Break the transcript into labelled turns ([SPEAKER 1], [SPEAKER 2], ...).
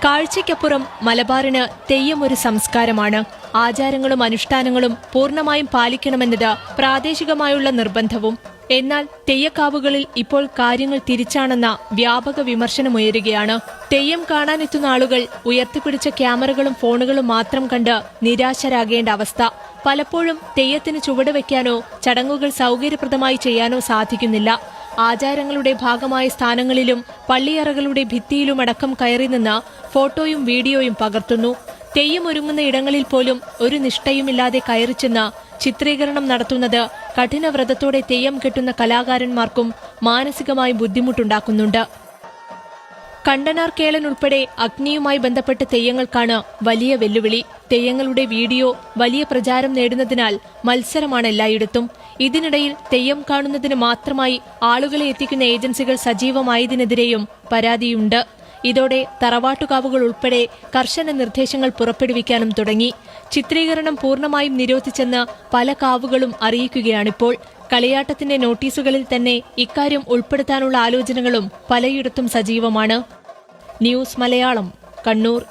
[SPEAKER 1] കാഴ്ചയ്ക്കപ്പുറം മലബാറിന് തെയ്യം ഒരു സംസ്കാരമാണ്. ആചാരങ്ങളും അനുഷ്ഠാനങ്ങളും പൂർണ്ണമായും പാലിക്കണമെന്നത് പ്രാദേശികമായുള്ള നിർബന്ധവും. എന്നാൽ തെയ്യക്കാവുകളിൽ ഇപ്പോൾ കാര്യങ്ങൾ തിരിച്ചാണെന്ന വ്യാപക വിമർശനമുയരുകയാണ്. തെയ്യം കാണാനെത്തുന്ന ആളുകൾ ഉയർത്തിപ്പിടിച്ച ക്യാമറകളും ഫോണുകളും മാത്രം കണ്ട് നിരാശരാകേണ്ട അവസ്ഥ. പലപ്പോഴും തെയ്യത്തിന് ചുവടുവെക്കാനോ ചടങ്ങുകൾ സൗകര്യപ്രദമായി ചെയ്യാനോ സാധിക്കുന്നില്ല. ആചാരങ്ങളുടെ ഭാഗമായ സ്ഥാനങ്ങളിലും പള്ളിയറകളുടെ ഭിത്തിയിലുമടക്കം കയറി നിന്ന് ഫോട്ടോയും വീഡിയോയും പകർത്തുന്നു. തെയ്യം ഒരുങ്ങുന്ന ഇടങ്ങളിൽ പോലും ഒരു നിഷ്ഠയുമില്ലാതെ കയറിച്ചെന്ന് ചിത്രീകരണം നടത്തുന്നത് കഠിനവ്രതത്തോടെ തെയ്യം കെട്ടുന്ന കലാകാരന്മാർക്കും മാനസികമായി ബുദ്ധിമുട്ടുണ്ടാക്കുന്നുണ്ട്. കണ്ടനാർ കേളൻ ഉൾപ്പെടെ അഗ്നിയുമായി ബന്ധപ്പെട്ട തെയ്യങ്ങൾക്കാണ് വലിയ വെല്ലുവിളി. തെയ്യങ്ങളുടെ വീഡിയോ വലിയ പ്രചാരം നേടുന്നതിനാൽ മത്സരമാണ് എല്ലായിടത്തും. ഇതിനിടയിൽ തെയ്യം കാണുന്നതിന് മാത്രമായി ആളുകളെ എത്തിക്കുന്ന ഏജൻസികൾ സജീവമായതിനെതിരെയും പരാതിയുണ്ട്. ഇതോടെ തറവാട്ടുകാവുകൾ ഉൾപ്പെടെ കർശന നിർദ്ദേശങ്ങൾ പുറപ്പെടുവിക്കാനും തുടങ്ങി. ചിത്രീകരണം പൂർണ്ണമായും നിരോധിച്ചെന്ന് പല കാവുകളും അറിയിക്കുകയാണിപ്പോൾ. കളിയാട്ടത്തിന്റെ നോട്ടീസുകളിൽ തന്നെ ഇക്കാര്യം ഉൾപ്പെടുത്താനുള്ള ആലോചനകളും പലയിടത്തും സജീവമാണ്. ന്യൂസ് മലയാളം, കണ്ണൂർ.